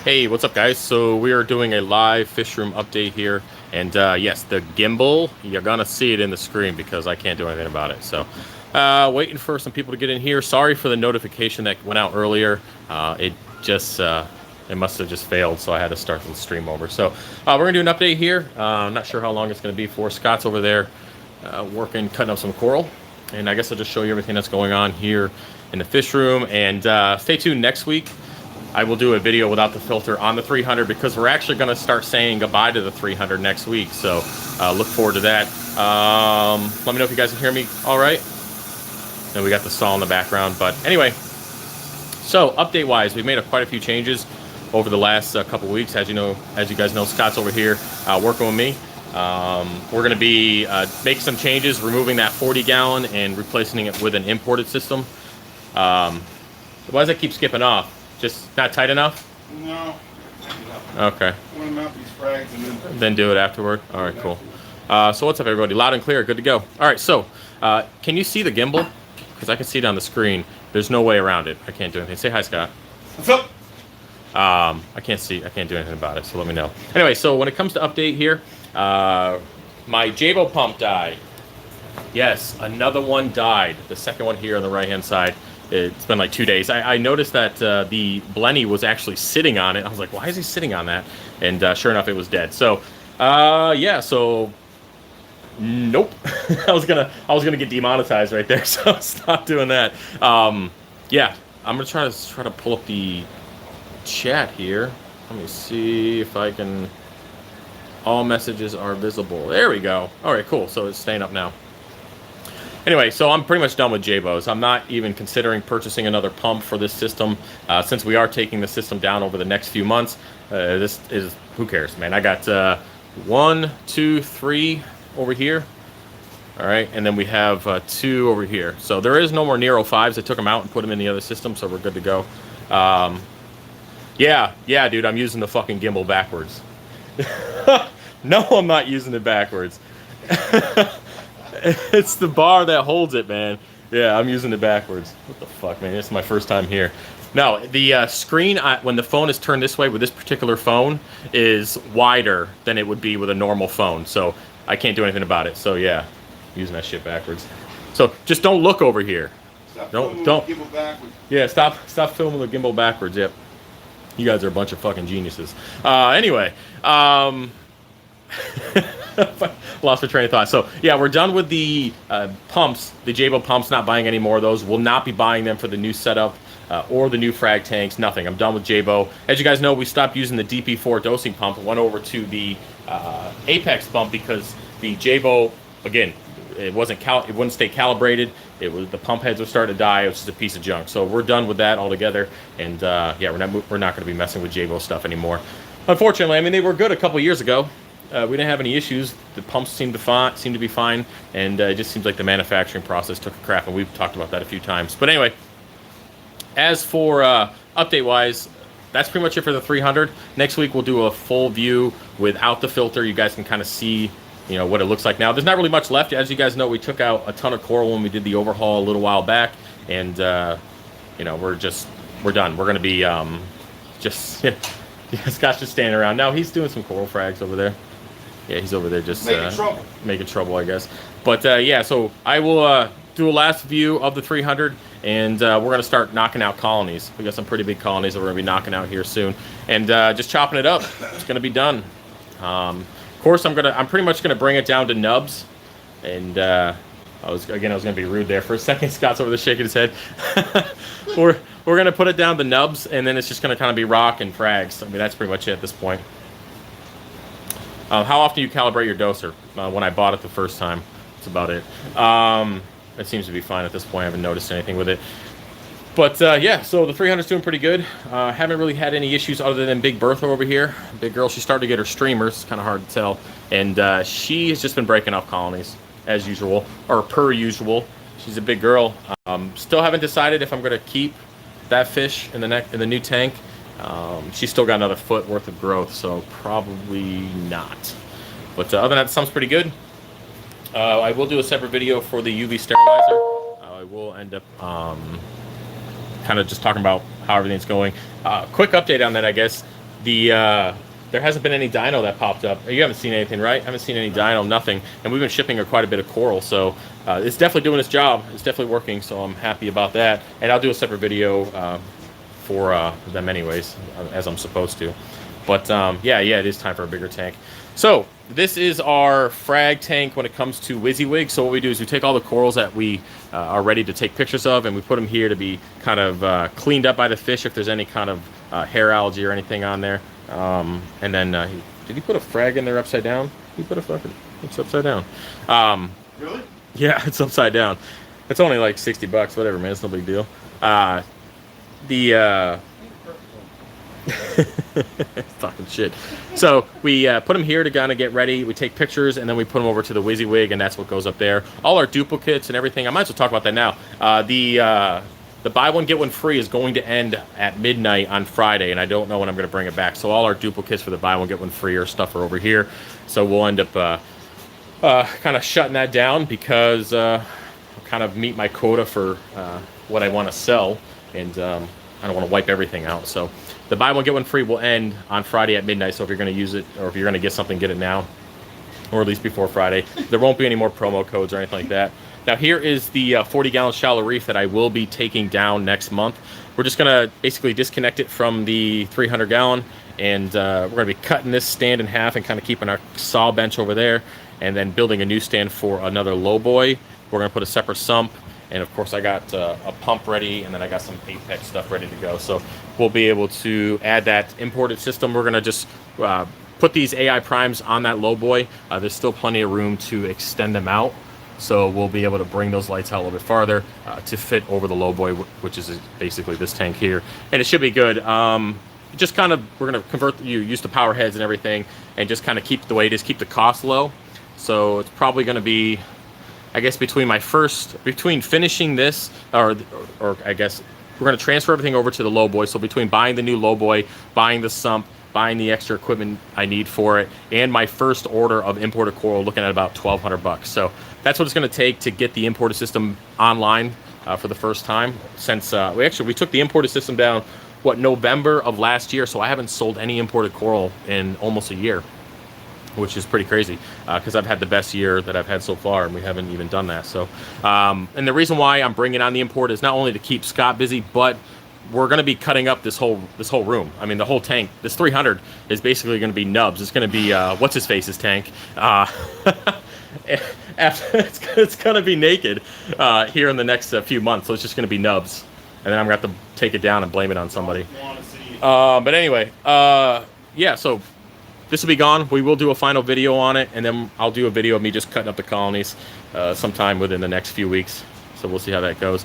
Hey, what's up, guys? So we are doing a live fish room update here, and yes, the gimbal, you're gonna see it in the screen because I can't do anything about it. So waiting for some people to get in here. Sorry for the notification that went out earlier. It just it must have just failed, so I had to start the stream over. So we're gonna do an update here. I'm not sure how long it's gonna be for. Scott's over there working, cutting up some coral, and I guess I'll just show you everything that's going on here in the fish room. And stay tuned next week. I will do a video without the filter on the 300 because we're actually going to start saying goodbye to the 300 next week. So look forward to that. Let me know if you guys can hear me all right. And we got the saw in the background. But anyway, so update-wise, we've made quite a few changes over the last couple weeks. As you guys know, Scott's over here working with me. We're going to be making some changes, removing that 40-gallon and replacing it with an imported system. Why does that keep skipping off? Just not tight enough? No. Okay. I want to mount these frags and then do it afterward? All right, cool. So what's up, everybody? Loud and clear. Good to go. All right, so can you see the gimbal? Because I can see it on the screen. There's no way around it. I can't do anything. Say hi, Scott. what's up? I can't do anything about it, so let me know. Anyway, so when it comes to update here, my Jabo pump died. Yes, another one died. The second one here on the right-hand side. It's been like 2 days. I noticed that the Blenny was actually sitting on it. I was like, why is he sitting on that? And sure enough, it was dead. So, yeah. So, nope. I was gonna get demonetized right there. So stop doing that. Yeah. I'm gonna try to pull up the chat here. Let me see if I can. All messages are visible. There we go. All right, cool. So it's staying up now. Anyway, so I'm pretty much done with Jabos. I'm not even considering purchasing another pump for this system since we are taking the system down over the next few months. This is, who cares, man? I got 1, 2, 3 over here. All right, and then we have 2 over here. So there is no more Nero 5s. I took them out and put them in the other system, so we're good to go. Yeah, dude, I'm using the fucking gimbal backwards. No, I'm not using it backwards. It's the bar that holds it, man. Yeah, I'm using it backwards. What the fuck, man? This is my first time here. No, the screen, when the phone is turned this way with this particular phone, is wider than it would be with a normal phone. So I can't do anything about it. So yeah, using that shit backwards. So just don't look over here. Stop Don't. the gimbal backwards. Yeah, stop filming the gimbal backwards. Yep. You guys are a bunch of fucking geniuses. Anyway, lost my train of thought. So yeah, we're done with the pumps, the Jabo pumps. Not buying any more of those. We'll not be buying them for the new setup or the new frag tanks. Nothing. I'm done with Jabo. As you guys know, we stopped using the DP4 dosing pump and went over to the Apex pump because the Jabo, again, it wouldn't stay calibrated. The pump heads were starting to die. It was just a piece of junk. So we're done with that altogether. And yeah, we're not going to be messing with Jabo stuff anymore. Unfortunately, I mean, they were good a couple years ago. We didn't have any issues. The pumps seemed to be fine, and it just seems like the manufacturing process took a crap, and we've talked about that a few times. But anyway, as for update-wise, that's pretty much it for the 300. Next week we'll do a full view without the filter. You guys can kind of see, what it looks like now. There's not really much left. As you guys know, we took out a ton of coral when we did the overhaul a little while back, and we're done. We're gonna be just Scott's just standing around. Now he's doing some coral frags over there. Yeah, he's over there just making trouble, I guess. But yeah, so I will do a last view of the 300, and we're going to start knocking out colonies. We got some pretty big colonies that we're going to be knocking out here soon, and just chopping it up. It's going to be done. Of course, I'm pretty much going to bring it down to nubs, and I was going to be rude there for a second. Scott's over there shaking his head. We're going to put it down to nubs, and then it's just going to kind of be rock and frags. I mean, that's pretty much it at this point. How often do you calibrate your doser? When I bought it the first time. That's about it. It seems to be fine at this point. I haven't noticed anything with it. But yeah, so the 300's doing pretty good. Haven't really had any issues other than Big Bertha over here. Big girl, she started to get her streamers. Kind of hard to tell. And she has just been breaking off colonies, as usual, or per usual. She's a big girl. Still haven't decided if I'm going to keep that fish in the new tank. She's still got another foot worth of growth, so probably not. But other than that, sounds pretty good. I will do a separate video for the UV sterilizer. I will end up kind of just talking about how everything's going. Quick update on that, I guess. there hasn't been any dino that popped up. You haven't seen anything, right? I haven't seen any dino, nothing. And we've been shipping her quite a bit of coral, so it's definitely doing its job. It's definitely working, so I'm happy about that. And I'll do a separate video for them anyways, as I'm supposed to. But yeah, it is time for a bigger tank. So this is our frag tank when it comes to WYSIWYG. So what we do is we take all the corals that we are ready to take pictures of, and we put them here to be kind of cleaned up by the fish if there's any kind of hair algae or anything on there. And then did he put a frag in there upside down? He put a fucking, it's upside down. Really? Yeah, it's upside down. It's only like 60 bucks, whatever, man. It's no big deal. Talking shit. So we put them here to kind of get ready. We take pictures and then we put them over to the WYSIWYG, and that's what goes up there. All our duplicates and everything. I might as well talk about that now. The buy one get one free is going to end at midnight on Friday, and I don't know when I'm going to bring it back. So all our duplicates for the buy one get one free or stuff are over here. So we'll end up kind of shutting that down because I'll kind of meet my quota for what I want to sell, and I don't want to wipe everything out. So the buy one get one free will end on Friday at midnight. So if you're going to use it, or if you're going to get something, get it now, or at least before Friday. There won't be any more promo codes or anything like that. Now here is the 40-gallon shallow reef that I will be taking down next month. We're just going to basically disconnect it from the 300-gallon, and we're going to be cutting this stand in half and kind of keeping our saw bench over there, and then building a new stand for another low boy. We're going to put a separate sump, and of course I got a pump ready, and then I got some Apex stuff ready to go. So we'll be able to add that imported system. We're going to just put these AI primes on that low boy. There's still plenty of room to extend them out. So we'll be able to bring those lights out a little bit farther to fit over the low boy, which is basically this tank here. And it should be good. Just kind of, we're going to convert, use the power heads and everything, and just kind of keep the way it is, keep the cost low. So it's probably going to be, I guess, between finishing this, or I guess we're going to transfer everything over to the low boy. So between buying the new low boy, buying the sump, buying the extra equipment I need for it, and my first order of imported coral, looking at about 1,200 bucks. So that's what it's going to take to get the imported system online for the first time. Since we took the imported system down, November of last year. So I haven't sold any imported coral in almost a year, which is pretty crazy because I've had the best year that I've had so far, and we haven't even done that. So, and the reason why I'm bringing on the import is not only to keep Scott busy, but we're going to be cutting up this whole room. I mean, the whole tank, this 300 is basically going to be nubs. It's going to be what's his face's tank. It's going to be naked here in the next few months. So it's just going to be nubs, and then I'm going to have to take it down and blame it on somebody. But anyway, yeah. So this will be gone. We will do a final video on it, and then I'll do a video of me just cutting up the colonies sometime within the next few weeks. So we'll see how that goes.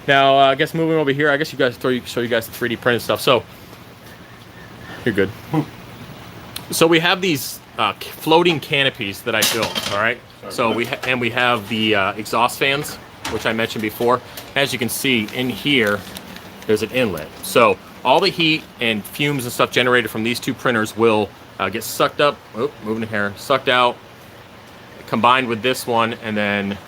Now, I guess moving over here, I guess show you guys the 3D printed stuff. So you're good. So we have these floating canopies that I built. All right. So we have the exhaust fans, which I mentioned before. As you can see in here, there's an inlet. So all the heat and fumes and stuff generated from these two printers will get sucked up, moving the hair, sucked out, combined with this one, and then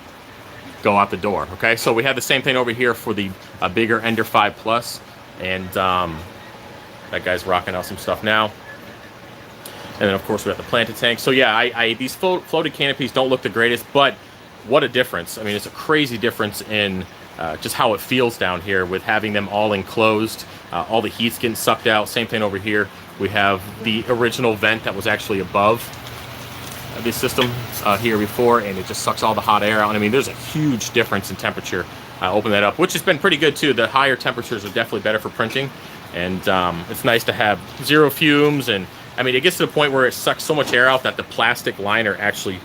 go out the door. Okay, so we have the same thing over here for the bigger Ender 5 Plus, and that guy's rocking out some stuff now. And then of course we have the planted tank. So yeah, these floated canopies don't look the greatest, but what a difference. I mean, it's a crazy difference in just how it feels down here with having them all enclosed. All the heat's getting sucked out. Same thing over here. We have the original vent that was actually above this system here before, and it just sucks all the hot air out. And I mean, there's a huge difference in temperature. Open that up, which has been pretty good too. The higher temperatures are definitely better for printing, and it's nice to have zero fumes. And I mean, it gets to the point where it sucks so much air out that the plastic liner actually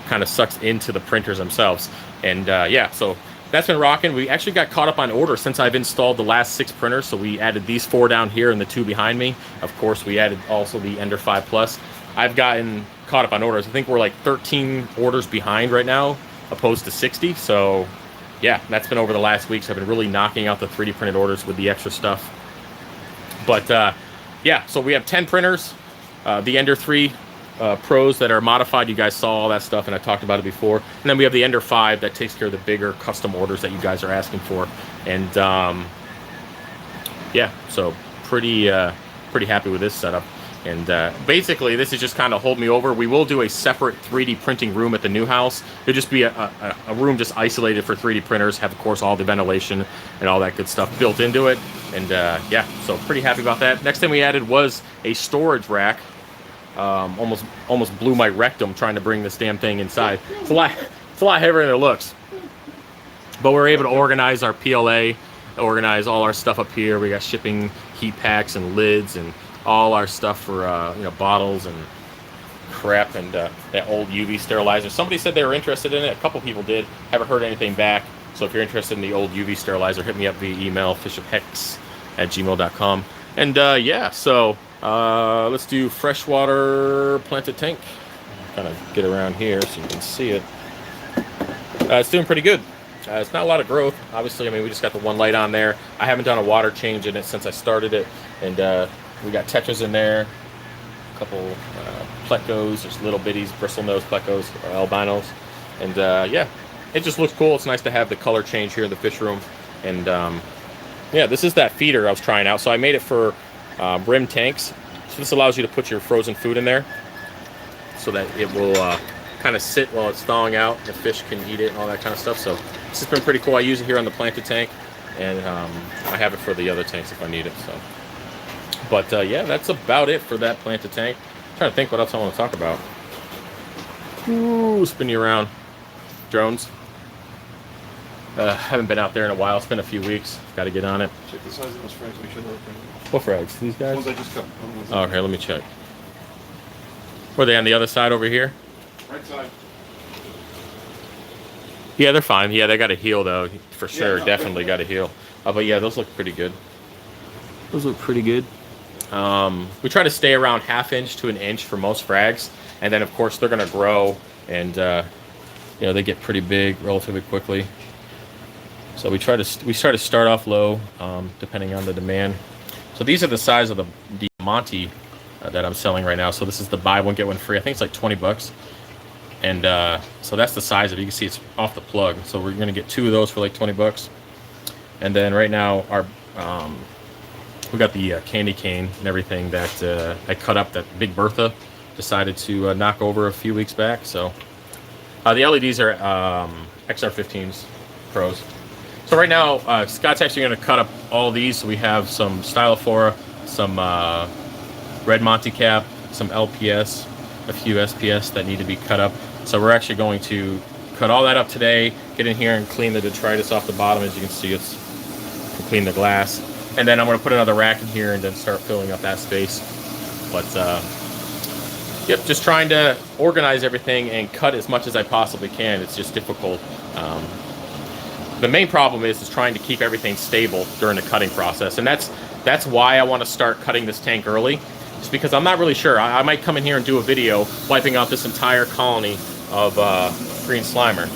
kind of sucks into the printers themselves. And yeah, so that's been rocking. We actually got caught up on order since I've installed the last 6 printers. So we added these 4 down here and the 2 behind me. Of course, we added also the Ender 5 Plus. I've gotten caught up on orders. I think we're like 13 orders behind right now, opposed to 60. So yeah, that's been over the last week. So I've been really knocking out the 3D printed orders with the extra stuff. But yeah, so we have 10 printers, the Ender 3 Pros that are modified. You guys saw all that stuff, and I talked about it before. And then we have the Ender 5 that takes care of the bigger custom orders that you guys are asking for. And yeah, so pretty pretty happy with this setup. And basically, this is just kind of hold me over. We will do a separate 3D printing room at the new house. It'll just be a room just isolated for 3D printers, have, of course, all the ventilation and all that good stuff built into it. And yeah, so pretty happy about that. Next thing we added was a storage rack. Almost blew my rectum trying to bring this damn thing inside. It's a lot heavier than it looks. But we're able to organize our PLA, organize all our stuff up here. We got shipping heat packs and lids and all our stuff for you know, bottles and crap, and that old UV sterilizer. Somebody said they were interested in it. A couple people did. Haven't heard anything back. So if you're interested in the old UV sterilizer, hit me up via email, FishOfHex@gmail.com. And yeah, so let's do freshwater planted tank. Kind of get around here so you can see it. It's doing pretty good. It's not a lot of growth, obviously. I mean, we just got the one light on there. I haven't done a water change in it since I started it, and we got tetras in there, a couple plecos, just little bitties, bristlenose plecos or albinos, and yeah, it just looks cool. It's nice to have the color change here in the fish room. And yeah, this is that feeder I was trying out. So I made it for rim tanks. So this allows you to put your frozen food in there, so that it will kind of sit while it's thawing out. The fish can eat it and all that kind of stuff. So this has been pretty cool. I use it here on the planted tank, and I have it for the other tanks if I need it. So. But yeah, that's about it for that planted tank. I'm trying to think what else I want to talk about. Ooh, spin you around. Drones. Haven't been out there in a while. It's been a few weeks. Got to get on it. Check the size of those frags. Make sure they're okay. What frags? These guys? Ones I just cut. Oh, okay, let me check. Were they on the other side over here? Right side. Yeah, they're fine. Yeah, they got to heal though, for sure. Yeah, no, definitely got to heal. But yeah, those look pretty good. Those look pretty good. We try to stay around 1/2 inch to 1 inch for most frags, and then of course they're going to grow, and you know, they get pretty big relatively quickly. So we try to start off low, depending on the demand. So these are the size of the Monty that I'm selling right now. So this is the buy one get one free. I think it's like 20 bucks, and so that's the size of it. You can see it's off the plug. So we're going to get 2 of those for like 20 bucks. And then right now our we got the candy cane and everything that I cut up that Big Bertha decided to knock over a few weeks back. So the LEDs are XR15s Pros. So right now Scott's actually going to cut up all these. So we have some Stylophora, some Red Monty Cap, some LPS, a few SPS that need to be cut up. So we're actually going to cut all that up today, get in here and clean the detritus off the bottom. As you can see, it's clean the glass. And then I'm going to put another rack in here and then start filling up that space. But, yep, just trying to organize everything and cut as much as I possibly can. It's just difficult. The main problem is trying to keep everything stable during the cutting process. And that's why I want to start cutting this tank early. It's because I'm not really sure. I might come in here and do a video wiping out this entire colony of green slimer.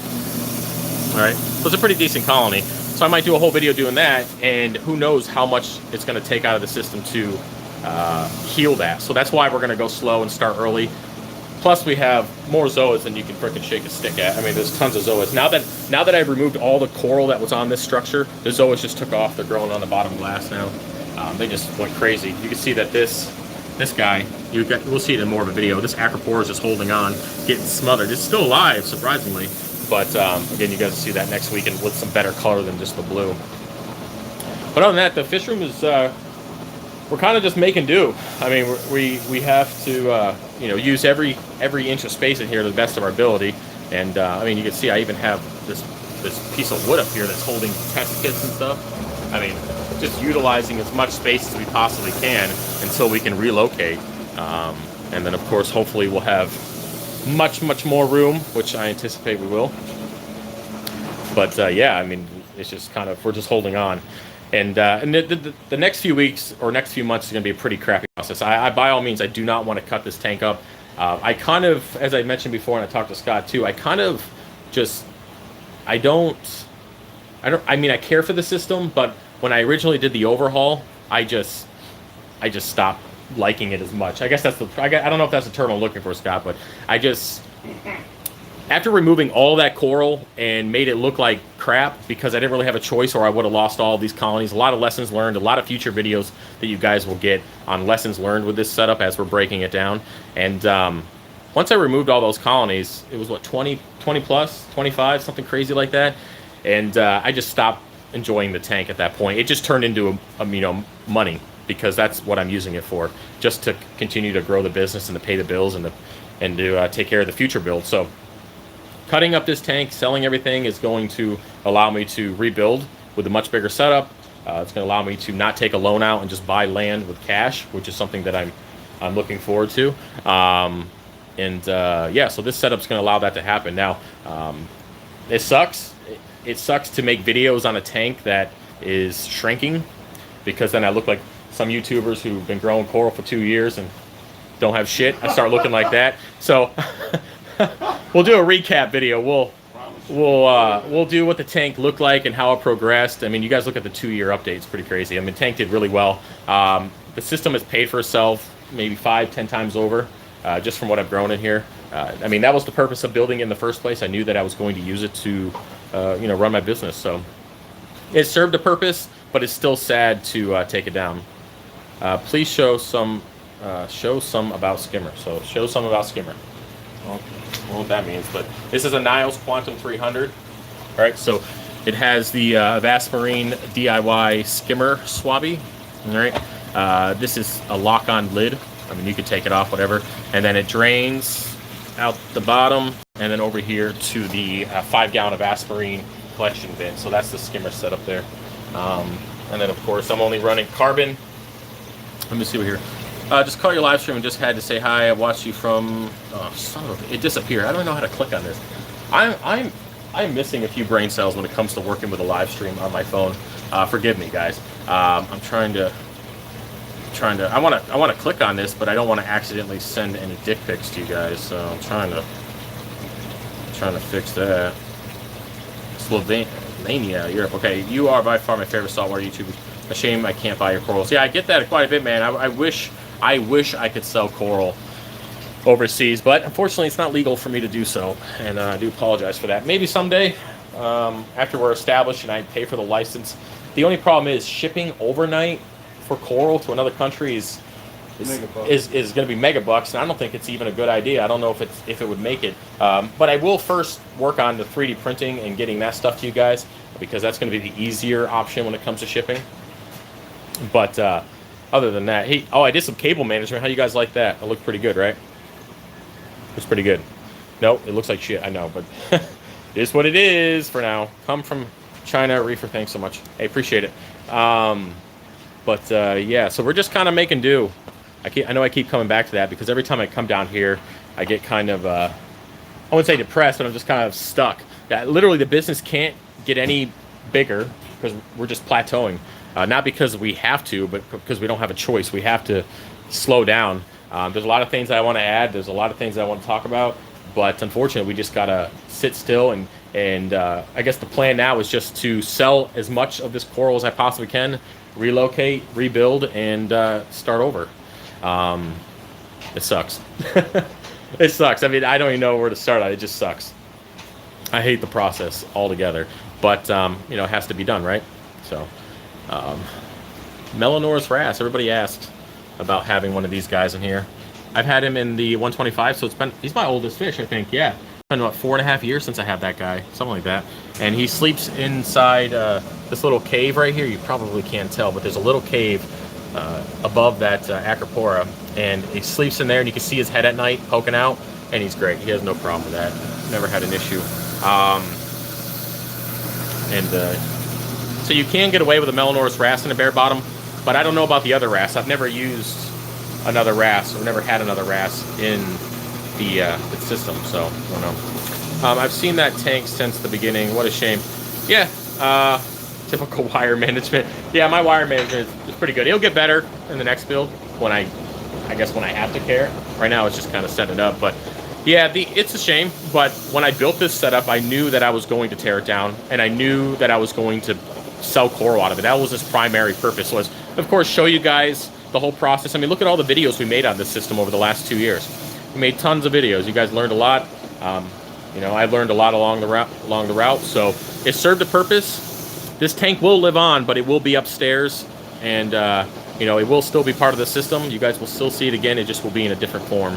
All right, so it's a pretty decent colony. So I might do a whole video doing that, and who knows how much it's going to take out of the system to heal that. So that's why we're going to go slow and start early. Plus, we have more zoas than you can frickin' shake a stick at. I mean, there's tons of zoas. Now that I've removed all the coral that was on this structure, the zoas just took off. They're growing on the bottom glass now. They just went crazy. You can see that this guy, we'll see it in more of a video. This acropora is just holding on, getting smothered. It's still alive, surprisingly. But again, you guys will see that next week and with some better color than just the blue. But other than that, the fish room is, we're kind of just making do. I mean, we have to, you know, use every inch of space in here to the best of our ability. And I mean, you can see I even have this piece of wood up here that's holding test kits and stuff. I mean, just utilizing as much space as we possibly can until we can relocate. And then, of course, hopefully we'll have much more room, which I anticipate we will. But yeah, I mean, it's just kind of, we're just holding on. And the next few weeks or next few months is going to be a pretty crappy process. I by all means, I do not want to cut this tank up. I kind of, as I mentioned before, and I talked to Scott too, I kind of just, I mean, I care for the system, but when I originally did the overhaul, I just stopped liking it as much. I guess that's I don't know if that's the term I'm looking for, Scott, but I just, after removing all that coral and made it look like crap because I didn't really have a choice or I would have lost all of these colonies, a lot of lessons learned, a lot of future videos that you guys will get on lessons learned with this setup as we're breaking it down. And once I removed all those colonies, it was what, 20 plus, 25, something crazy like that. And I just stopped enjoying the tank at that point. It just turned into money, because that's what I'm using it for, just to continue to grow the business and to pay the bills and to take care of the future build. So cutting up this tank, selling everything is going to allow me to rebuild with a much bigger setup. It's going to allow me to not take a loan out and just buy land with cash, which is something that I'm looking forward to. Yeah, so this setup's going to allow that to happen. Now, it sucks. It sucks to make videos on a tank that is shrinking, because then I look like some YouTubers who've been growing coral for 2 years and don't have shit. I start looking like that. So we'll do a recap video. We'll do what the tank looked like and how it progressed. I mean, you guys look at the 2-year update. It's pretty crazy. I mean, the tank did really well. The system has paid for itself maybe 5-10 times over, just from what I've grown in here. I mean, that was the purpose of building in the first place. I knew that I was going to use it to, run my business. So it served a purpose, but it's still sad to take it down. Please show some about skimmer. So show some about skimmer. Well, I don't know what that means, but this is a Niles Quantum 300. All right, so it has the Vasmarine DIY skimmer swabby. All right, this is a lock-on lid. I mean, you could take it off, whatever, and then it drains out the bottom and then over here to the 5-gallon of Vasmarine collection bin. So that's the skimmer setup there. And then, of course, I'm only running carbon. Let me see over here. Just caught your live stream and just had to say hi. I watched you from... Oh, son of a... It disappeared. I don't know how to click on this. I'm missing a few brain cells when it comes to working with a live stream on my phone. Forgive me, guys. I'm trying to... I want to click on this, but I don't want to accidentally send any dick pics to you guys. So I'm trying to fix that. Slovenia, Europe. Okay, you are by far my favorite saltwater YouTuber. A shame I can't buy your corals. Yeah, I get that quite a bit, man. I wish I could sell coral overseas, but unfortunately it's not legal for me to do so, and I do apologize for that. Maybe someday, after we're established and I pay for the license. The only problem is shipping overnight for coral to another country is going to be mega bucks, and I don't think it's even a good idea. I don't know if it would make it, but I will first work on the 3D printing and getting that stuff to you guys, because that's going to be the easier option when it comes to shipping. But other than that, I did some cable management. How you guys like that? It looked pretty good, right? It's pretty good. No, it looks like shit, I know, but it is what it is for now. Come from China, Reefer, thanks so much. I appreciate it. Yeah, so we're just kind of making do. I know I keep coming back to that, because every time I come down here, I get kind of, I wouldn't say depressed, but I'm just kind of stuck. Yeah, literally, the business can't get any bigger because we're just plateauing. Not because we have to, but because we don't have a choice. We have to slow down. There's a lot of things I want to add. There's a lot of things I want to talk about. But unfortunately, we just got to sit still. And I guess the plan now is just to sell as much of this coral as I possibly can, relocate, rebuild, and start over. It sucks. It sucks. I mean, I don't even know where to start. It just sucks. I hate the process altogether. But, it has to be done, right? So... Melanoris wrasse. Everybody asked about having one of these guys in here. I've had him in the 125, so he's my oldest fish, I think. Yeah, it's been about 4.5 years since I had that guy, something like that. And he sleeps inside this little cave right here. You probably can't tell, but there's a little cave above that Acropora, and he sleeps in there, and you can see his head at night poking out, and he's great. He has no problem with that. Never had an issue. So you can get away with a Melanoris wrasse and a bare bottom, but I don't know about the other wrasse. I've never used another wrasse, or never had another wrasse in the system, so I don't know. I've seen that tank since the beginning. What a shame. Yeah, typical wire management. Yeah, my wire management is pretty good. It'll get better in the next build when I guess when I have to care. Right now it's just kind of setting it up, but yeah, it's a shame. But when I built this setup, I knew that I was going to tear it down, and I knew that I was going to sell coral out of it. That was its primary purpose, was, of course, show you guys the whole process. I mean, look at all the videos we made on this system over the last 2 years. We made tons of videos. You guys learned a lot. You know, I learned a lot along the route, so it served a purpose. This tank will live on, but it will be upstairs, and you know, it will still be part of the system. You guys will still see it again. It just will be in a different form.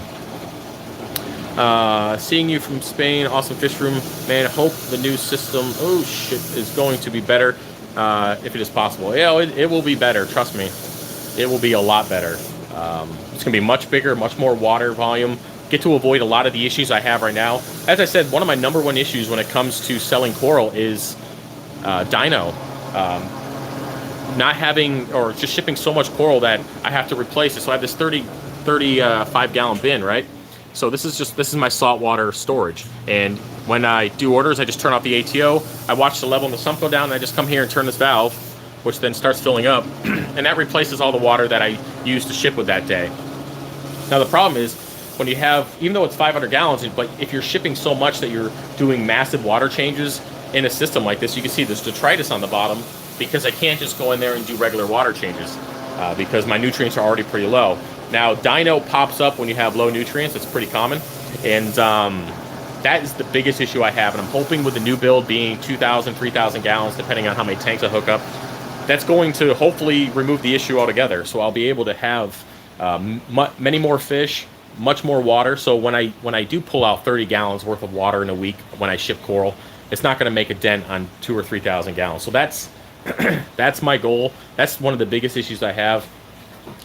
Seeing you from Spain, awesome fish room, man. Hope the new system, oh shit, is going to be better, if it is possible. Yeah, it will be better. Trust me, it will be a lot better. It's gonna be much bigger, much more water volume. Get to avoid a lot of the issues I have right now. As I said, one of my #1 issues when it comes to selling coral is dino. Not having, or just shipping so much coral that I have to replace it. So I have this 35-gallon bin, right? So this is my saltwater storage. And when I do orders, I just turn off the ATO. I watch the level in the sump go down, and I just come here and turn this valve, which then starts filling up. And that replaces all the water that I used to ship with that day. Now the problem is, when you have, even though it's 500 gallons, but if you're shipping so much that you're doing massive water changes in a system like this, you can see there's detritus on the bottom, because I can't just go in there and do regular water changes, because my nutrients are already pretty low. Now, dino pops up when you have low nutrients. It's pretty common, and that is the biggest issue I have. And I'm hoping with the new build being 2,000, 3,000 gallons, depending on how many tanks I hook up, that's going to hopefully remove the issue altogether. So I'll be able to have many more fish, much more water. So when I do pull out 30 gallons worth of water in a week when I ship coral, it's not going to make a dent on 2,000 or 3,000 gallons. So that's that's my goal. That's one of the biggest issues I have.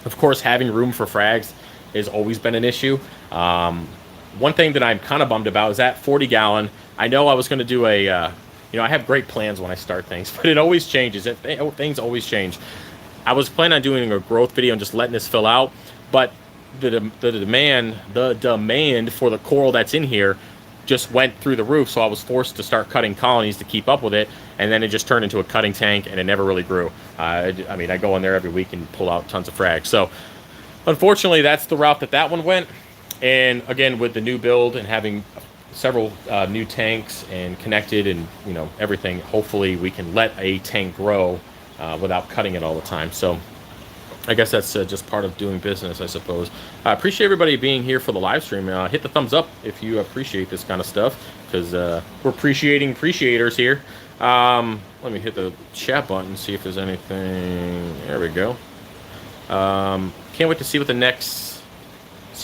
Of course, having room for frags has always been an issue. One thing that I'm kind of bummed about is that 40-gallon. I know I was going to do a, you know, I have great plans when I start things, but it always changes. Things always change. I was planning on doing a growth video and just letting this fill out, but the demand for the coral that's in here just went through the roof, so I was forced to start cutting colonies to keep up with it, and then it just turned into a cutting tank, and it never really grew. I mean, I go in there every week and pull out tons of frags. So unfortunately, that's the route that one went. And again, with the new build and having several new tanks and connected and, you know, everything, hopefully we can let a tank grow without cutting it all the time. So I guess that's just part of doing business, I suppose. I appreciate everybody being here for the live stream. Hit the thumbs up if you appreciate this kind of stuff, because we're appreciating appreciators here. Let me hit the chat button, see if there's anything. There we go. Can't wait to see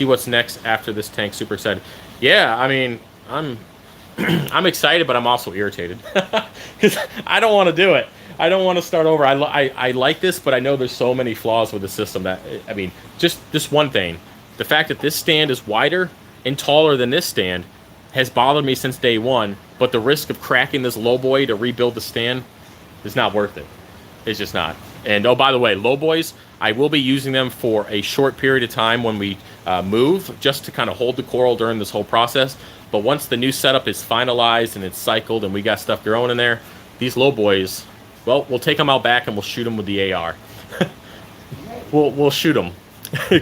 what's next after this tank. Super excited. Yeah, I mean, I'm excited, but I'm also irritated because I don't want to do it. I don't want to start over. I like this, but I know there's so many flaws with the system that, I mean, just this one thing. The fact that this stand is wider and taller than this stand has bothered me since day one, but the risk of cracking this low boy to rebuild the stand is not worth it. It's just not. And oh, by the way, low boys, I will be using them for a short period of time when we move, just to kind of hold the coral during this whole process. But once the new setup is finalized and it's cycled and we got stuff growing in there, these low boys, well, we'll take them out back and we'll shoot them with the AR. we'll shoot them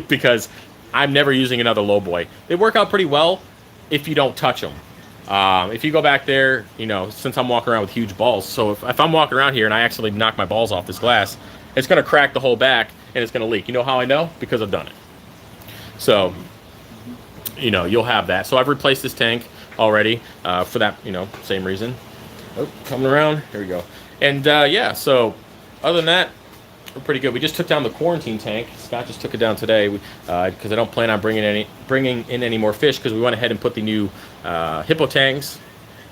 because I'm never using another low boy. They work out pretty well if you don't touch them. If you go back there, you know, since I'm walking around with huge balls, so if I'm walking around here and I actually knock my balls off this glass, it's going to crack the whole back and it's going to leak. You know how I know? Because I've done it. So, you know, you'll have that. So I've replaced this tank already for that, you know, same reason. Oh, coming around. Here we go. And yeah, so other than that, we're pretty good. We just took down the quarantine tank. Scott just took it down today because I don't plan on bringing in any more fish, because we went ahead and put the new hippo tanks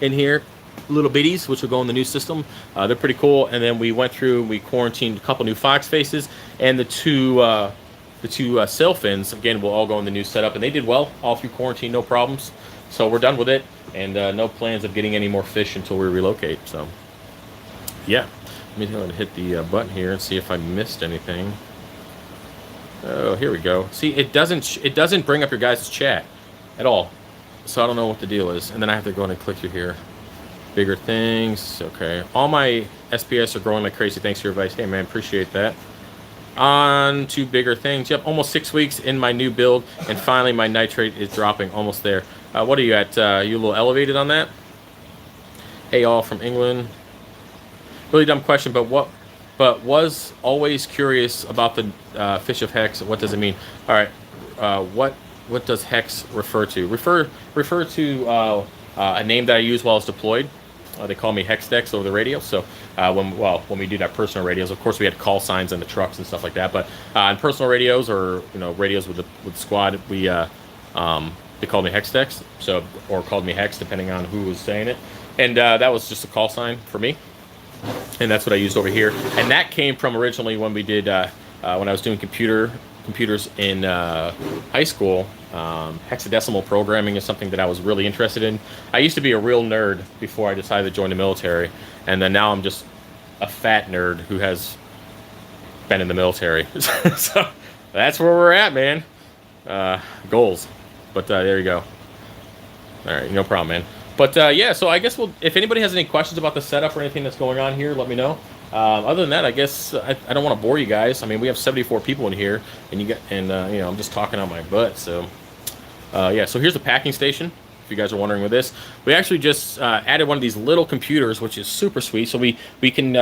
in here, little bitties, which will go in the new system. They're pretty cool. And then we went through, we quarantined a couple new fox faces, and the two sail fins, again, will all go in the new setup. And they did well all through quarantine, no problems. So we're done with it, and no plans of getting any more fish until we relocate. So yeah. Let me go and hit the button here and see if I missed anything. Oh, here we go. See, it doesn't bring up your guys' chat at all. So I don't know what the deal is. And then I have to go in and click through here. Bigger things. Okay. All my SPS are growing like crazy. Thanks for your advice. Hey, man, appreciate that. On to bigger things. Yep, almost 6 weeks in my new build. And finally, my nitrate is dropping. Almost there. What are you at? You a little elevated on that? Hey, all from England. Really dumb question, but was always curious about the FishOfHex. What does it mean? All right, what does hex refer to? Refer to a name that I use while it's deployed. They call me Hexdex over the radio. So when we do that personal radios, of course we had call signs in the trucks and stuff like that. But on personal radios or radios with the squad, we they called me Hexdex, so or called me Hex depending on who was saying it. And that was just a call sign for me, and that's what I used over here. And that came from originally when we did when I was doing computers in high school. Hexadecimal programming is something that I was really interested in. I used to be a real nerd before I decided to join the military, and then now I'm just a fat nerd who has been in the military. So that's where we're at, man. Goals. But there you go. All right, no problem, man. But yeah, so I guess if anybody has any questions about the setup or anything that's going on here, let me know. Other than that, I guess I don't want to bore you guys. I mean, we have 74 people in here, and I'm just talking on my butt. So yeah, so here's the packing station. If you guys are wondering with this, we actually just added one of these little computers, which is super sweet. So we can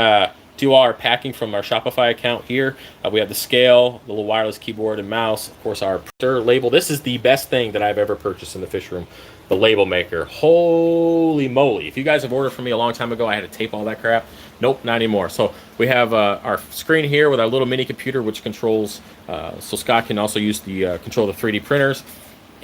do all our packing from our Shopify account here. We have the scale, the little wireless keyboard and mouse, of course our printer label. This is the best thing that I've ever purchased in the fish room, the label maker. Holy moly. If you guys have ordered from me a long time ago, I had to tape all that crap. Nope, not anymore. So we have our screen here with our little mini computer, which controls, so Scott can also use the control the 3D printers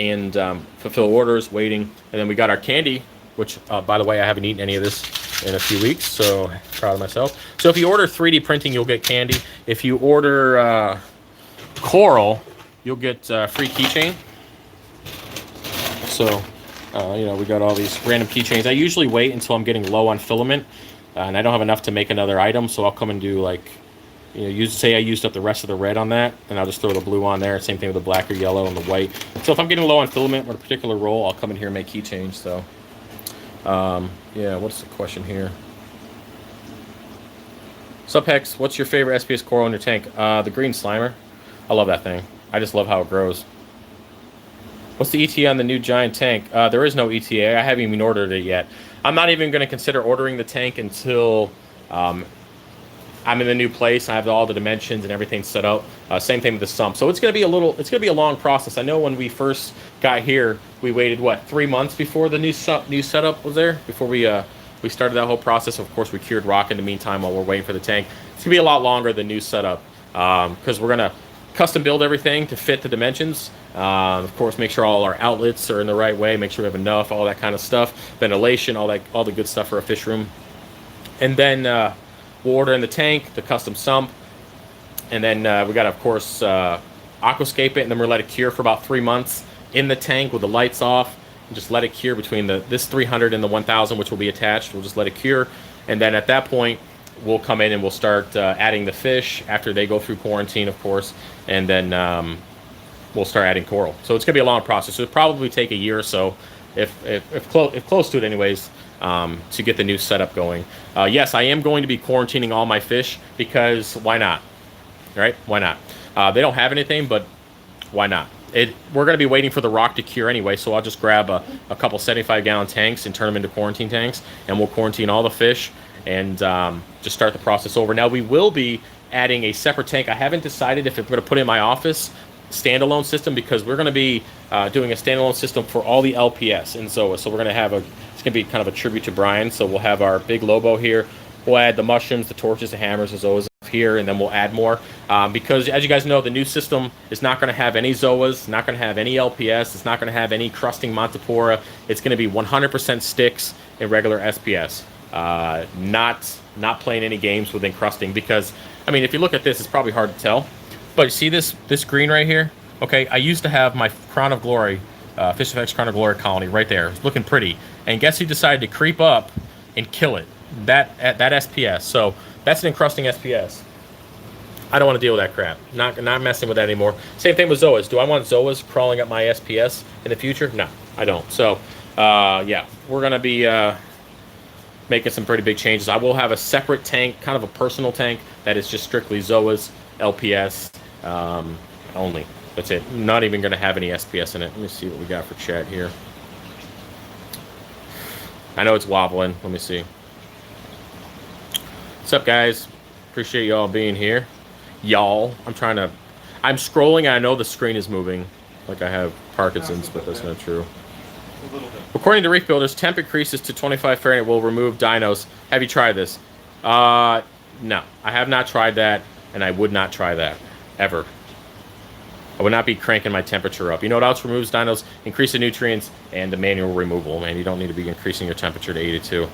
and fulfill orders, waiting. And then we got our candy, which, by the way, I haven't eaten any of this in a few weeks, so proud of myself. So if you order 3D printing, you'll get candy. If you order coral, you'll get free keychain. So, we got all these random keychains. I usually wait until I'm getting low on filament, and I don't have enough to make another item, so I'll come and do like, say I used up the rest of the red on that, and I'll just throw the blue on there. Same thing with the black or yellow and the white. So if I'm getting low on filament or a particular roll, I'll come in here and make keychains. So, yeah, what's the question here? Subhex, what's your favorite SPS coral in your tank? The green slimer. I love that thing. I just love how it grows. What's the ETA on the new giant tank? There is no ETA. I haven't even ordered it yet. I'm not even going to consider ordering the tank until I'm in the new place. I have all the dimensions and everything set up. Same thing with the sump. So it's going to be a long process. I know when we first got here, we waited 3 months before the new setup was there. Before we started that whole process. Of course, we cured rock in the meantime while we're waiting for the tank. It's going to be a lot longer than new setup because we're going to custom build everything to fit the dimensions. Of course, make sure all our outlets are in the right way. Make sure we have enough, all that kind of stuff. Ventilation, all the good stuff for a fish room. And then we'll order in the tank, the custom sump, and then we got to, of course, aquascape it, and then we'll let it cure for about 3 months in the tank with the lights off, and just let it cure between this 300 and the 1000, which will be attached. We'll just let it cure, and then at that point, we'll come in and we'll start adding the fish after they go through quarantine, of course, and then we'll start adding coral. So it's gonna be a long process. It'll probably take a year or so, if close to it, anyways. To get the new setup going. Yes, I am going to be quarantining all my fish because why not? Right? Why not? They don't have anything, but why not? We're going to be waiting for the rock to cure anyway, so I'll just grab a couple 75-gallon tanks and turn them into quarantine tanks, and we'll quarantine all the fish and just start the process over. Now, we will be adding a separate tank. I haven't decided if I'm going to put it in my office standalone system because we're going to be doing a standalone system for all the LPS in ZOA. So we're going to have it's going to be kind of a tribute to Brian. So we'll have our big Lobo here. We'll add the mushrooms, the torches, the hammers, the Zoas here, and then we'll add more. Because as you guys know, the new system is not going to have any Zoas, not going to have any LPS, it's not going to have any crusting Montipora. It's going to be 100% sticks and regular SPS. Not playing any games with encrusting because, I mean, if you look at this, it's probably hard to tell. But you see this green right here? Okay, I used to have my Crown of Glory, FishOfHex Crown of Glory colony right there. It's looking pretty. And guess who decided to creep up and kill it? That SPS. So that's an encrusting SPS. I don't want to deal with that crap. Not messing with that anymore. Same thing with Zoas. Do I want Zoas crawling up my SPS in the future? No, I don't. So, yeah, we're going to be making some pretty big changes. I will have a separate tank, kind of a personal tank, that is just strictly Zoas, LPS, only. That's it. Not even going to have any SPS in it. Let me see what we got for chat here. I know it's wobbling. Let me see. What's up, guys? Appreciate y'all being here. Y'all. I'm scrolling and I know the screen is moving. Like I have Parkinson's, but that's not true. A little bit. According to Reef Builders, temp increases to 25 Fahrenheit will remove dinos. Have you tried this? No, I have not tried that, and I would not try that, ever. I would not be cranking my temperature up. You know what else removes dinos? Increase the nutrients and the manual removal, man. You don't need to be increasing your temperature to 82.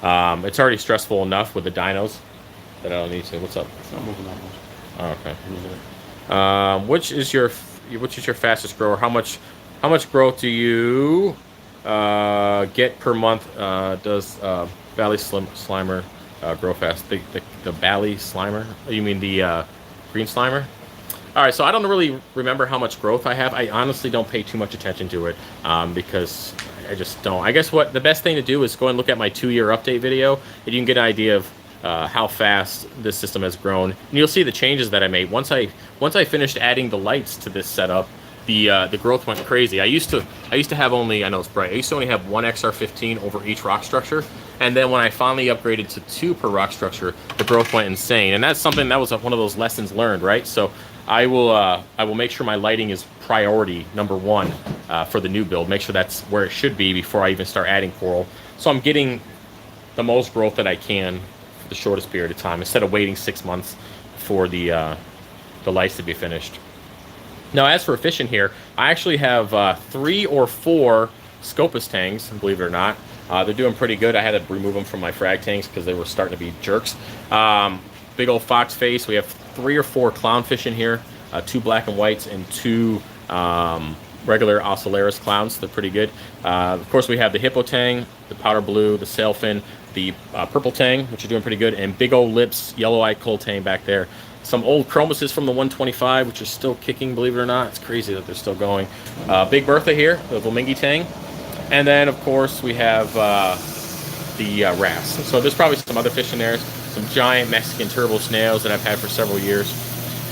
It's already stressful enough with the dinos that I don't need to. What's up? It's not moving that much. Oh, okay. Which is your fastest grower? How much growth do you get per month? Does Valley Slimer grow fast? The Valley Slimer? You mean the green Slimer? All right, so I don't really remember how much growth I have. I honestly don't pay too much attention to it because I just don't. I guess what the best thing to do is go and look at my 2-year update video, and you can get an idea of how fast this system has grown. And you'll see the changes that I made. Once I finished adding the lights to this setup, the growth went crazy. I used to have only, I know it's bright, I used to only have one XR15 over each rock structure. And then when I finally upgraded to 2 per rock structure, the growth went insane. And that's something that was one of those lessons learned, right? So I will make sure my lighting is priority #1 for the new build. Make sure that's where it should be before I even start adding coral. So I'm getting the most growth that I can for the shortest period of time instead of waiting 6 months for the lights to be finished. Now, as for fishing here, I actually have 3 or 4 Scopus tanks, believe it or not. They're doing pretty good. I had to remove them from my frag tanks because they were starting to be jerks. Big old fox face. We have 3 or 4 clownfish in here, 2 black and whites and 2 regular Ocellaris clowns. They're pretty good. Of course, we have the hippo tang, the powder blue, the sailfin, the purple tang, which are doing pretty good, and big old lips, yellow-eyed coal tang back there. Some old chromuses from the 125, which are still kicking, believe it or not. It's crazy that they're still going. Big Bertha here, the Flamingi tang. And then, of course, we have the wrasse. So there's probably some other fish in there. Some giant Mexican turbo snails that I've had for several years.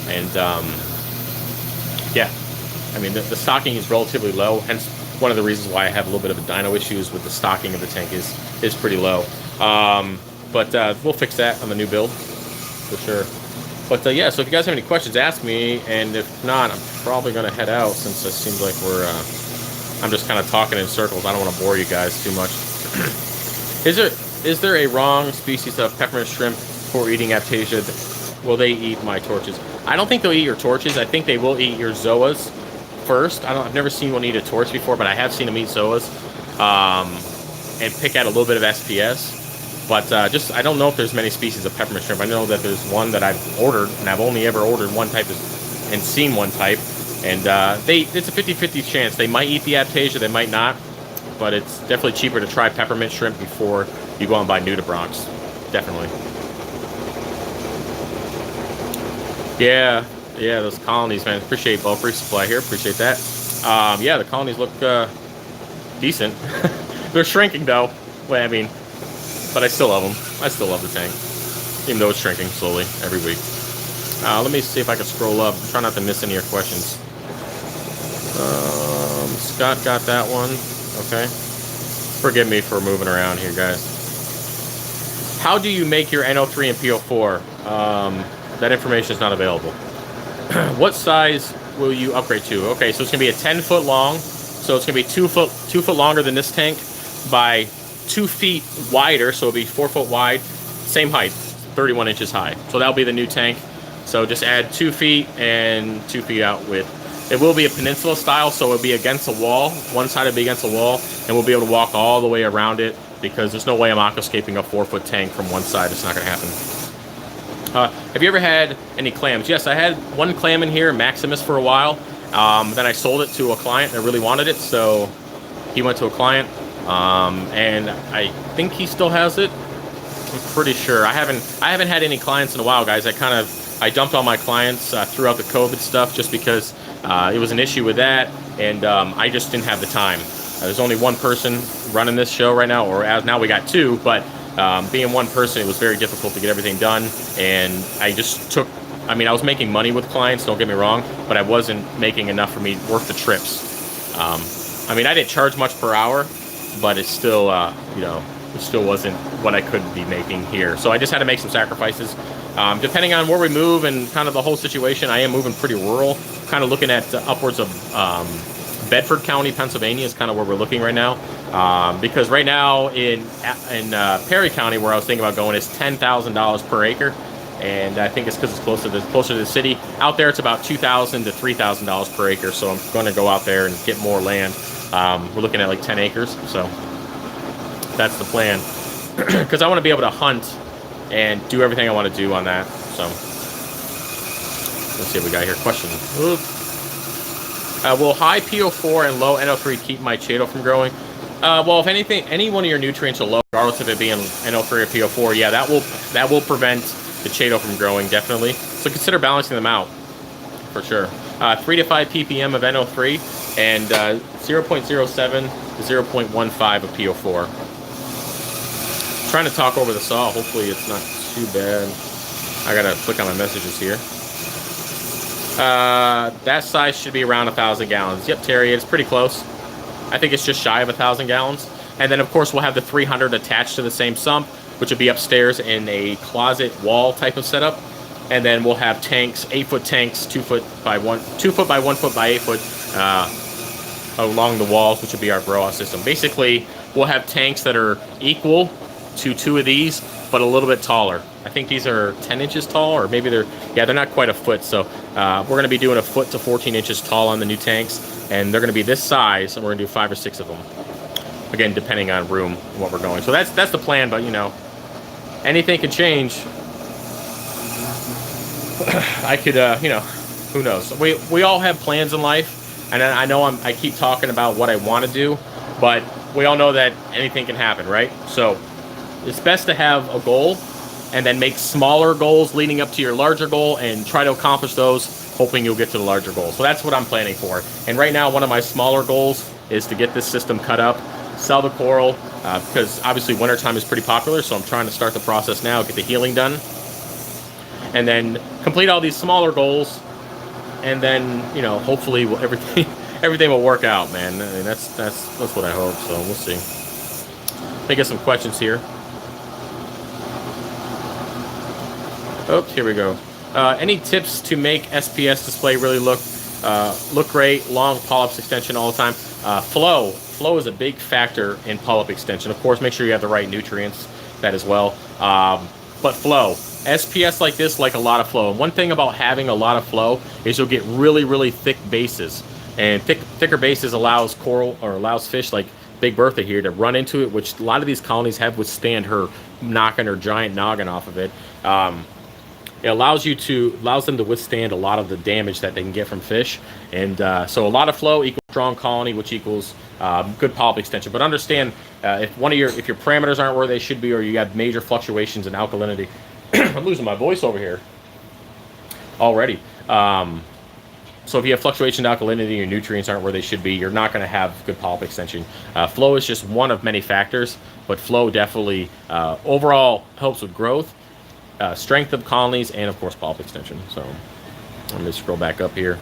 And, yeah. I mean, the stocking is relatively low. Hence, one of the reasons why I have a little bit of a dino issues with the stocking of the tank is pretty low. But we'll fix that on the new build, for sure. But yeah, so if you guys have any questions, ask me, and if not, I'm probably going to head out since it seems like I'm just kind of talking in circles. I don't want to bore you guys too much. Is there a wrong species of peppermint shrimp for eating Aptasia? Will they eat my torches? I don't think they'll eat your torches. I think they will eat your zoas first. I've never seen one eat a torch before, but I have seen them eat zoas and pick out a little bit of SPS. But I don't know if there's many species of peppermint shrimp. I know that there's one that I've ordered, and I've only ever ordered one type and seen one type. And it's a 50-50 chance. They might eat the Aptasia, they might not. But it's definitely cheaper to try peppermint shrimp before you go and buy nudibranchs. Definitely. Yeah, those colonies, man. Appreciate bulk resupply here. Appreciate that. Yeah, the colonies look decent. They're shrinking, though. Well, I mean... But I still love them. I still love the tank. Even though it's shrinking slowly every week. Let me see if I can scroll up. Try not to miss any of your questions. Scott got that one. Okay. Forgive me for moving around here, guys. How do you make your NO3 and PO4? That information is not available. What size will you upgrade to? Okay, so it's going to be a 10-foot long. So it's going to be 2 foot longer than this tank by 2 feet wider, so it'll be 4 foot wide, same height, 31 inches high. So that'll be the new tank. So just add 2 feet and 2 feet out width. It will be a peninsula style, so it'll be against a wall. One side will be against a wall, and we'll be able to walk all the way around it because there's no way I'm aquascaping a 4-foot tank from one side. It's not going to happen. Have you ever had any clams? Yes, I had one clam in here, Maximus, for a while. Then I sold it to a client that really wanted it, so he went to a client. And I think he still has it. I'm pretty sure. I haven't had any clients in a while, guys. I dumped all my clients throughout the COVID stuff just because it was an issue with that, and I just didn't have the time. There's only one person running this show right now, or as now we got 2, but being one person, it was very difficult to get everything done, and I just took, I was making money with clients, don't get me wrong, but I wasn't making enough for me worth the trips. I didn't charge much per hour, but it still, it still wasn't what I could be making here. So I just had to make some sacrifices. Depending on where we move and kind of the whole situation, I am moving pretty rural, kind of looking at upwards of Bedford County, Pennsylvania is kind of where we're looking right now, because right now in Perry County, where I was thinking about going, is $10,000 per acre, and I think it's because it's closer to the city. Out there, it's about $2,000 to $3,000 per acre. So I'm going to go out there and get more land. We're looking at like 10 acres, so that's the plan. Because I want to be able to hunt and do everything I want to do on that. So let's see what we got here. Question. Will high PO4 and low NO3 keep my chaeto from growing? Well, if anything, any one of your nutrients are low, regardless of it being NO3 or PO4, yeah, that will prevent the chaeto from growing, definitely. So consider balancing them out, for sure. 3 to 5 ppm of NO3 and 0.07 to 0.15 of PO4. Trying to talk over the saw. Hopefully it's not too bad. I gotta click on my messages here. That size should be around 1,000 gallons. Yep, Terry, it's pretty close. I think it's just shy of 1,000 gallons. And then, of course, we'll have the 300 attached to the same sump, which will be upstairs in a closet wall type of setup. And then we'll have tanks, 8-foot tanks, 2 foot by 1 foot by 8 foot along the walls, which will be our grow out system. Basically, we'll have tanks that are equal to 2 of these, but a little bit taller. I think these are 10 inches tall, or maybe they're not quite a foot. So we're going to be doing a foot to 14 inches tall on the new tanks, and they're going to be this size, and we're going to do 5 or 6 of them. Again, depending on room and what we're going. So that's the plan, but you know, anything can change. I could, you know, who knows? We all have plans in life, and I know I keep talking about what I want to do, but we all know that anything can happen, right? So it's best to have a goal and then make smaller goals leading up to your larger goal and try to accomplish those, hoping you'll get to the larger goal. So that's what I'm planning for. And right now, one of my smaller goals is to get this system cut up, sell the coral, because obviously wintertime is pretty popular, so I'm trying to start the process now, get the healing done, and then complete all these smaller goals, and then, you know, hopefully everything will work out, man. I mean, that's what I hope, so we'll see. Let me get some questions here. Oh, here we go. Any tips to make SPS display really look great? Long polyps extension all the time. Flow is a big factor in polyp extension. Of course, make sure you have the right nutrients, that as well. But flow, SPS like this, like a lot of flow. And one thing about having a lot of flow is you'll get really, really thick bases. And thicker bases allows coral, or allows fish like Big Bertha here to run into it, which a lot of these colonies have withstand her knocking her giant noggin off of it. It allows them to withstand a lot of the damage that they can get from fish, and so a lot of flow equals strong colony, which equals good polyp extension. But understand, if your parameters aren't where they should be, or you have major fluctuations in alkalinity, I'm losing my voice over here already. So if you have fluctuation in alkalinity, your nutrients aren't where they should be, you're not going to have good polyp extension. Flow is just one of many factors, but flow definitely overall helps with growth, strength of colonies, and of course polyp extension. So let me scroll back up here.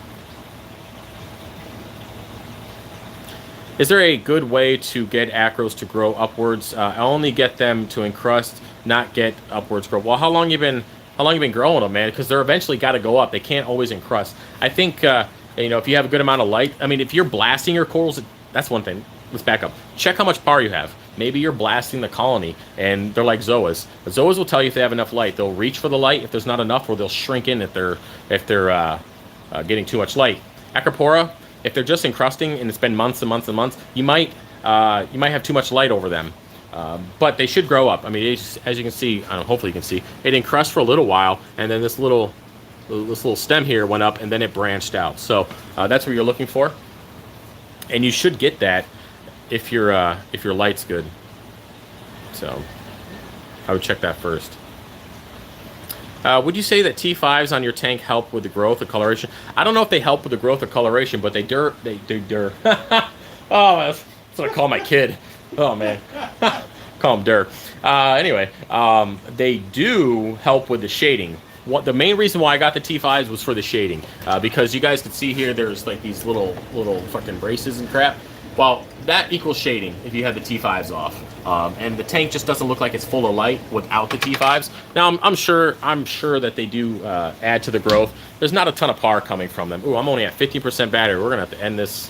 Is there a good way to get acros to grow upwards? I only get them to encrust, not get upwards grow. Well, how long you been growing them, man? Because they're eventually got to go up. They can't always encrust. I think you know, if you have a good amount of light. I mean, if you're blasting your corals, that's one thing. Let's back up. Check how much power you have. Maybe you're blasting the colony, and they're like zoas. Zoas will tell you if they have enough light. They'll reach for the light if there's not enough, or they'll shrink in if they're getting too much light. Acropora, if they're just encrusting and it's been months and months and months, you might have too much light over them. But they should grow up. I mean, as you can see, hopefully you can see, it encrusted for a little while, and then this little stem here went up, and then it branched out. So that's what you're looking for, and you should get that if your light's good. So I would check that first. Would you say that T5s on your tank help with the growth or coloration? I don't know if they help with the growth or coloration, but they do. Oh, that's what I call my kid. Oh man, call him Dur. Anyway, they do help with the shading. The main reason why I got the T5s was for the shading, because you guys can see here, there's like these little fucking braces and crap. Well, that equals shading if you have the T5s off, and the tank just doesn't look like it's full of light without the T5s. Now I'm sure that they do add to the growth. There's not a ton of power coming from them. Ooh, I'm only at 15% battery. We're gonna have to end this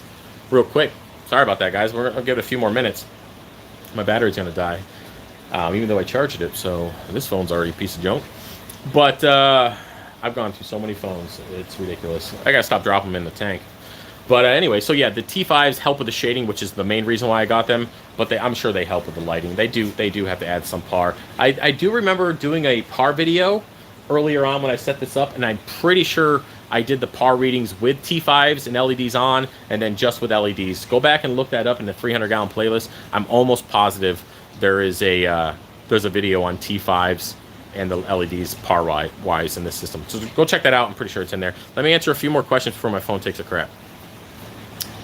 real quick. Sorry about that, guys. We're gonna give it a few more minutes. My battery's gonna die, even though I charged it. So this phone's already a piece of junk. But I've gone through so many phones, it's ridiculous. I gotta stop dropping them in the tank. But anyway, so yeah, the T5s help with the shading, which is the main reason why I got them. But I'm sure they help with the lighting. They do have to add some par. I do remember doing a par video earlier on when I set this up, and I'm pretty sure I did the par readings with T5s and LEDs on, and then just with LEDs. Go back and look that up in the 300-gallon playlist. I'm almost positive there's a video on T5s and the LEDs par-wise in this system. So go check that out. I'm pretty sure it's in there. Let me answer a few more questions before my phone takes a crap.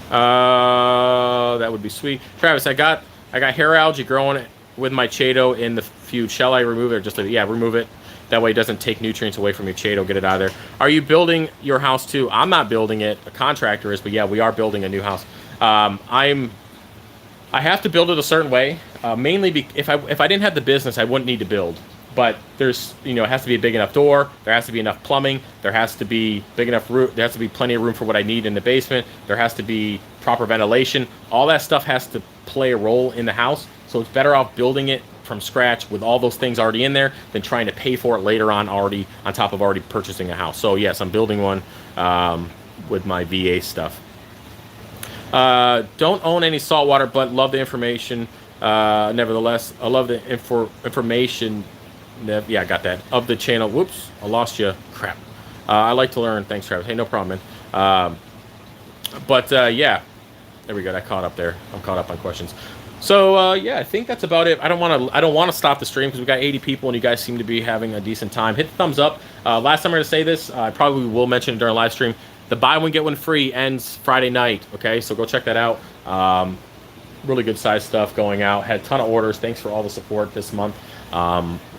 That would be sweet. Travis, I got hair algae growing with my Chaeto in the feud. Shall I remove it or just leave it? Yeah, remove it. That way it doesn't take nutrients away from your Chaeto. Get it out of there. Are you building your house too? I'm not building it. A contractor is, but yeah, we are building a new house. I have to build it a certain way. Mainly if I didn't have the business, I wouldn't need to build. But there's, it has to be a big enough door. There has to be enough plumbing. There has to be big enough room. There has to be plenty of room for what I need in the basement. There has to be proper ventilation. All that stuff has to play a role in the house. So it's better off building it from scratch with all those things already in there than trying to pay for it later on on top of already purchasing a house. So yes, I'm building one with my VA stuff. Don't own any saltwater, but love the information. Nevertheless, I love the information. Yeah, I got that. Of the channel. Whoops, I lost you. Crap. I like to learn. Thanks, Travis. Hey, no problem, man. Yeah, there we go. I caught up there. I'm caught up on questions. So yeah, I think that's about it. I don't want to stop the stream because we got 80 people and you guys seem to be having a decent time. Hit the thumbs up. Last time I'm going to say this, I probably will mention it during live stream. The buy one get one free ends Friday night. Okay, so go check that out. Really good size stuff going out. Had a ton of orders. Thanks for all the support this month.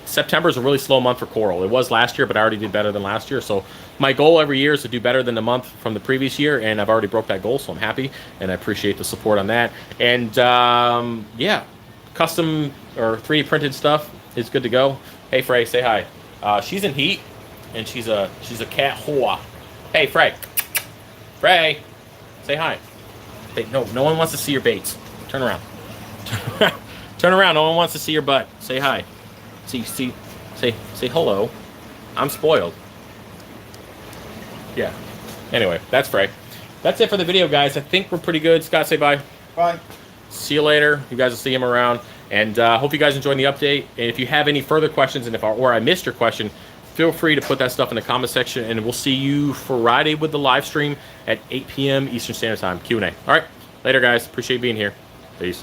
September is a really slow month for coral. It was last year, but I already did better than last year. So my goal every year is to do better than the month from the previous year, and I've already broke that goal, so I'm happy, and I appreciate the support on that. And yeah, custom or 3D printed stuff is good to go. Hey, Frey, say hi. She's in heat, and she's a cat whore. Hey, Frey. Frey, say hi. Hey, no one wants to see your baits. Turn around. Turn around. No one wants to see your butt. Say hi. Say hello. I'm spoiled. Yeah. Anyway, that's Frey. That's it for the video, guys. I think we're pretty good. Scott, say bye. Bye. See you later. You guys will see him around. And hope you guys enjoyed the update. And if you have any further questions, and or I missed your question, feel free to put that stuff in the comment section. And we'll see you Friday with the live stream at 8 p.m. Eastern Standard Time. Q&A. All right. Later, guys. Appreciate being here. Peace.